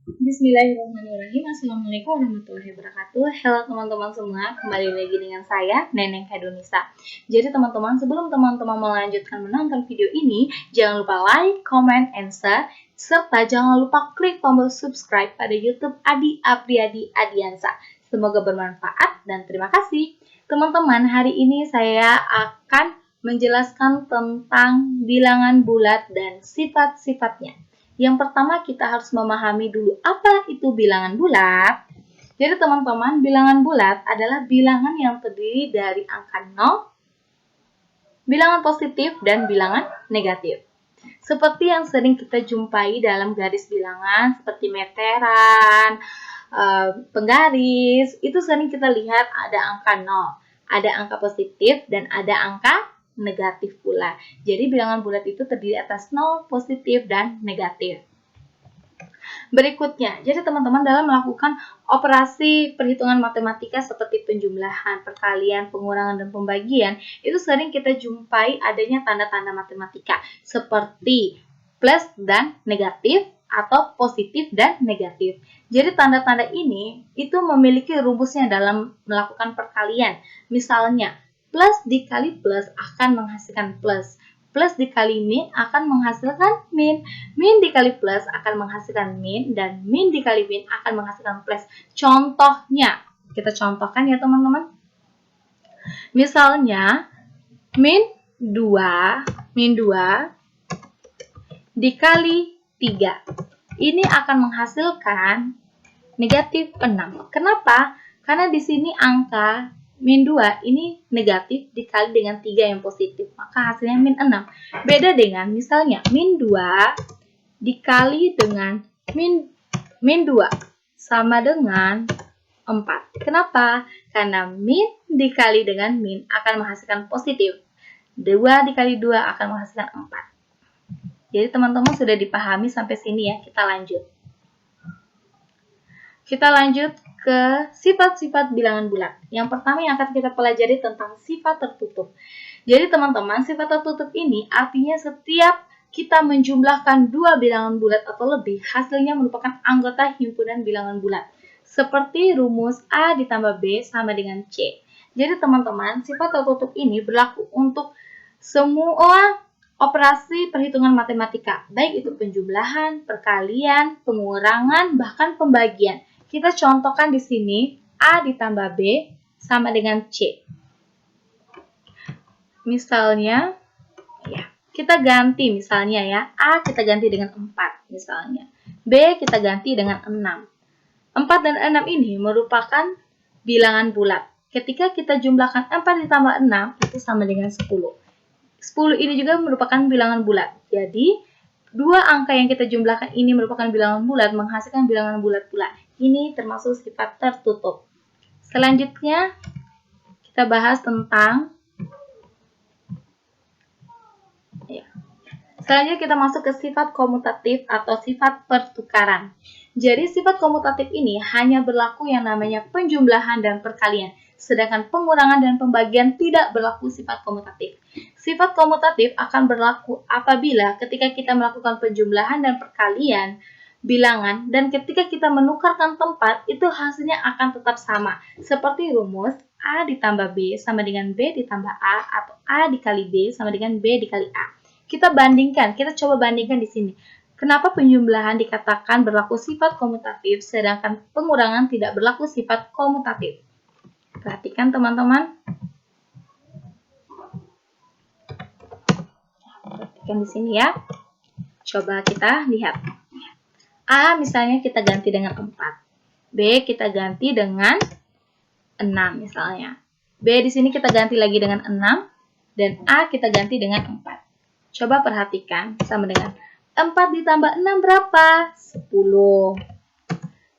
Bismillahirrahmanirrahim. Assalamualaikum warahmatullahi wabarakatuh. Halo teman-teman semua, kembali lagi dengan saya, Neneng Hedonisa. Jadi teman-teman, sebelum teman-teman melanjutkan menonton video ini, jangan lupa like, comment, and share, serta jangan lupa klik tombol subscribe pada YouTube Adi Apriyadi Adiansa. Semoga bermanfaat dan terima kasih. Teman-teman, hari ini saya akan menjelaskan tentang bilangan bulat dan sifat-sifatnya. Yang pertama kita harus memahami dulu apa itu bilangan bulat. Jadi teman-teman, bilangan bulat adalah bilangan yang terdiri dari angka 0, bilangan positif, dan bilangan negatif. Seperti yang sering kita jumpai dalam garis bilangan seperti meteran, penggaris, itu sering kita lihat ada angka 0, ada angka positif, dan ada angka negatif pula. Jadi bilangan bulat itu terdiri atas 0, positif, dan negatif. Berikutnya, jadi teman-teman dalam melakukan operasi perhitungan matematika seperti penjumlahan, perkalian, pengurangan, dan pembagian, itu sering kita jumpai adanya tanda-tanda matematika seperti plus dan negatif atau positif dan negatif. Jadi tanda-tanda ini itu memiliki rumusnya dalam melakukan perkalian. Misalnya, plus dikali plus akan menghasilkan plus. Plus dikali min akan menghasilkan min. Min dikali plus akan menghasilkan min. Dan min dikali min akan menghasilkan plus. Contohnya, kita contohkan ya teman-teman. Misalnya, min 2 dikali 3. Ini akan menghasilkan negatif 6. Kenapa? Karena di sini angka min 2 ini negatif dikali dengan 3 yang positif. Maka hasilnya min 6. Beda dengan misalnya min 2 dikali dengan min 2 sama dengan 4. Kenapa? Karena min dikali dengan min akan menghasilkan positif. 2 dikali 2 akan menghasilkan 4. Jadi teman-teman sudah dipahami sampai sini ya. Kita lanjut. Kita lanjut ke sifat-sifat bilangan bulat. Yang pertama yang akan kita pelajari tentang sifat tertutup. Jadi teman-teman, sifat tertutup ini artinya setiap kita menjumlahkan dua bilangan bulat atau lebih, hasilnya merupakan anggota himpunan bilangan bulat. Seperti rumus A ditambah B sama dengan C. Jadi teman-teman, sifat tertutup ini berlaku untuk semua operasi perhitungan matematika, baik itu penjumlahan, perkalian, pengurangan, bahkan pembagian. Kita contohkan di sini A ditambah B sama dengan C. Misalnya, ya, kita ganti misalnya ya, A kita ganti dengan 4 misalnya. B kita ganti dengan 6. 4 dan 6 ini merupakan bilangan bulat. Ketika kita jumlahkan 4 ditambah 6 itu sama dengan 10. 10 ini juga merupakan bilangan bulat. Jadi, dua angka yang kita jumlahkan ini merupakan bilangan bulat, menghasilkan bilangan bulat pula. Ini termasuk sifat tertutup. Selanjutnya, kita bahas tentang Selanjutnya kita masuk ke sifat komutatif atau sifat pertukaran. Jadi sifat komutatif ini hanya berlaku yang namanya penjumlahan dan perkalian. Sedangkan pengurangan dan pembagian tidak berlaku sifat komutatif. Sifat komutatif akan berlaku apabila ketika kita melakukan penjumlahan dan perkalian bilangan dan ketika kita menukarkan tempat itu hasilnya akan tetap sama. Seperti rumus A ditambah B sama dengan B ditambah A atau A dikali B sama dengan B dikali A. Kita bandingkan, kita coba bandingkan di sini. Kenapa penjumlahan dikatakan berlaku sifat komutatif sedangkan pengurangan tidak berlaku sifat komutatif? Perhatikan teman-teman. Perhatikan di sini ya. Coba kita lihat. A misalnya kita ganti dengan 4. B kita ganti dengan 6 misalnya. B di sini kita ganti lagi dengan 6 dan A kita ganti dengan 4. Coba perhatikan sama dengan 4 ditambah 6 berapa? 10.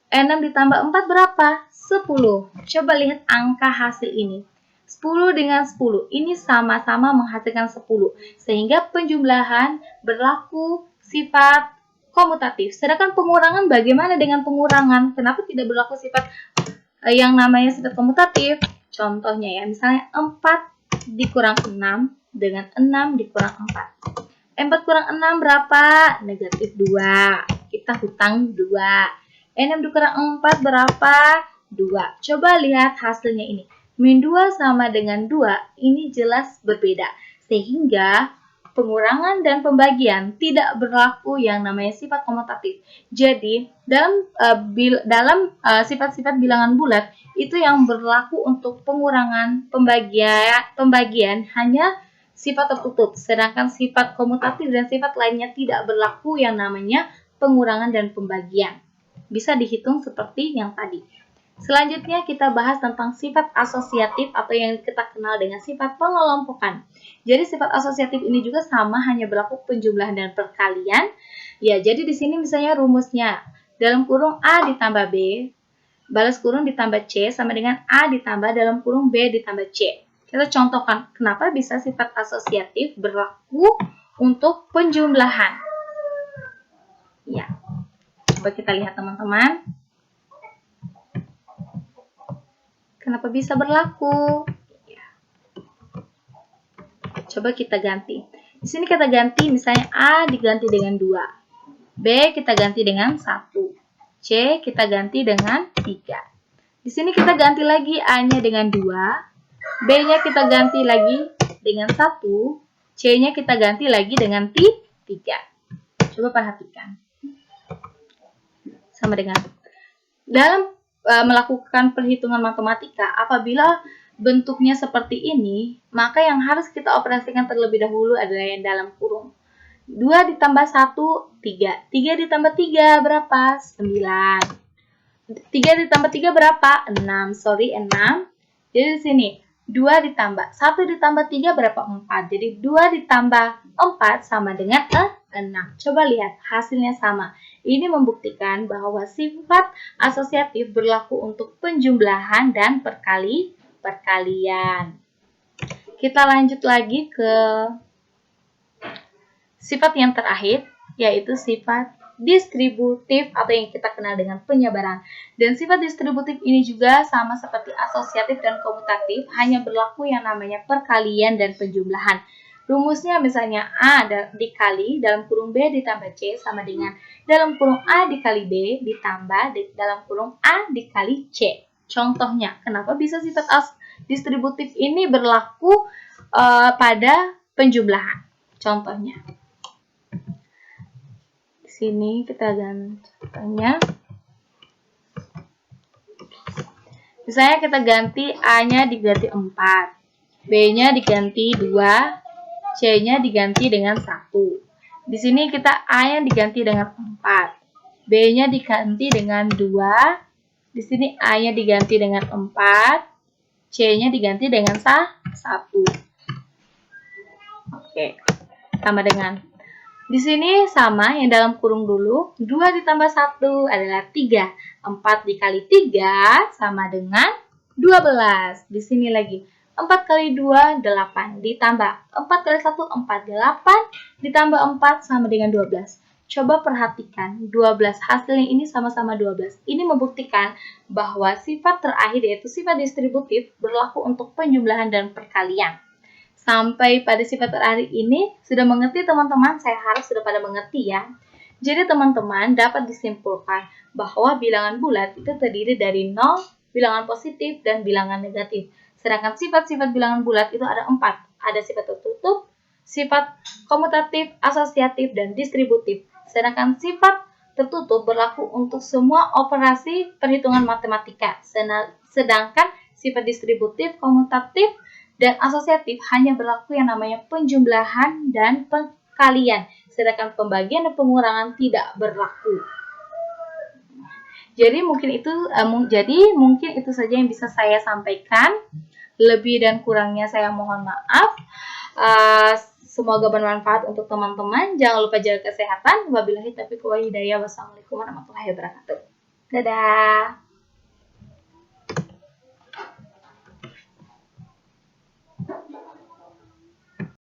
6 ditambah 4 berapa? 10. Coba lihat angka hasil ini. 10 dengan 10. Ini sama-sama menghasilkan 10. Sehingga penjumlahan berlaku sifat komutatif. Sedangkan pengurangan bagaimana dengan pengurangan? Kenapa tidak berlaku sifat yang namanya sifat komutatif? Contohnya ya, misalnya 4 dikurang 6 dengan 6 dikurang 4. 4 kurang 6 berapa? Negatif 2. Kita hutang 2. 6 dikurang 4 berapa? 2. Coba lihat hasilnya ini. Min 2 sama dengan 2, ini jelas berbeda. Sehingga pengurangan dan pembagian tidak berlaku yang namanya sifat komutatif. Jadi, dalam sifat-sifat bilangan bulat, itu yang berlaku untuk pengurangan, pembagian hanya sifat tertutup. Sedangkan sifat komutatif dan sifat lainnya tidak berlaku yang namanya pengurangan dan pembagian. Bisa dihitung seperti yang tadi. Selanjutnya kita bahas tentang sifat asosiatif atau yang kita kenal dengan sifat pengelompokan. Jadi sifat asosiatif ini juga sama, hanya berlaku penjumlahan dan perkalian. Ya, jadi di sini misalnya rumusnya dalam kurung A ditambah B, balas kurung ditambah C sama dengan A ditambah dalam kurung B ditambah C. Kita contohkan kenapa bisa sifat asosiatif berlaku untuk penjumlahan. Ya, coba kita lihat teman-teman. Kenapa bisa berlaku? Ya. Coba kita ganti. Di sini kita ganti misalnya A diganti dengan 2. B kita ganti dengan 1. C kita ganti dengan 3. Di sini kita ganti lagi A-nya dengan 2. B-nya kita ganti lagi dengan 1. C-nya kita ganti lagi dengan 3. Coba perhatikan. Sama dengan dalam melakukan perhitungan matematika, apabila bentuknya seperti ini, maka yang harus kita operasikan terlebih dahulu adalah yang dalam kurung. 2 ditambah 1, 3. 3 ditambah 3 berapa? 9. 3 ditambah 3 berapa? 6. 6. Jadi di sini 2 ditambah 1 ditambah 3 berapa? 4. Jadi 2 ditambah 4 sama dengan 6. Coba lihat, hasilnya sama. Ini membuktikan bahwa sifat asosiatif berlaku untuk penjumlahan dan perkalian. Kita lanjut lagi ke sifat yang terakhir, yaitu sifat distributif atau yang kita kenal dengan penyebaran. Dan sifat distributif ini juga sama seperti asosiatif dan komutatif, hanya berlaku yang namanya perkalian dan penjumlahan. Rumusnya misalnya A dikali dalam kurung B ditambah C sama dengan dalam kurung A dikali B ditambah dalam kurung A dikali C. Contohnya, kenapa bisa sifat distributif ini berlaku pada penjumlahan? Contohnya, di sini kita ganti contohnya. Misalnya kita ganti A-nya diganti 4, B-nya diganti 2, C-nya diganti dengan 1. Di sini kita A-nya diganti dengan 4. B-nya diganti dengan 2. Di sini A-nya diganti dengan 4. C-nya diganti dengan 1. Oke, sama dengan. Di sini sama, yang dalam kurung dulu. 2 ditambah 1 adalah 3. 4 dikali 3 sama dengan 12. Di sini lagi. 4 kali 2, 8. Ditambah 4 kali 1, 4. 8 ditambah 4 sama dengan 12. Coba perhatikan, 12 hasilnya ini sama-sama 12. Ini membuktikan bahwa sifat terakhir yaitu sifat distributif berlaku untuk penjumlahan dan perkalian. Sampai pada sifat terakhir ini, sudah mengerti teman-teman? Saya harap sudah pada mengerti ya. Jadi teman-teman dapat disimpulkan bahwa bilangan bulat itu terdiri dari 0, bilangan positif, dan bilangan negatif. Sedangkan sifat-sifat bilangan bulat itu ada 4. Ada sifat tertutup, sifat komutatif, asosiatif, dan distributif. Sedangkan sifat tertutup berlaku untuk semua operasi perhitungan matematika. Sedangkan sifat distributif, komutatif, dan asosiatif hanya berlaku yang namanya penjumlahan dan perkalian. Sedangkan pembagian dan pengurangan tidak berlaku. Jadi mungkin itu saja yang bisa saya sampaikan. Lebih dan kurangnya saya mohon maaf. Semoga bermanfaat untuk teman-teman. Jangan lupa jaga kesehatan. Wabillahi taufiq wal hidayah. Wassalamualaikum warahmatullahi wabarakatuh. Dadah.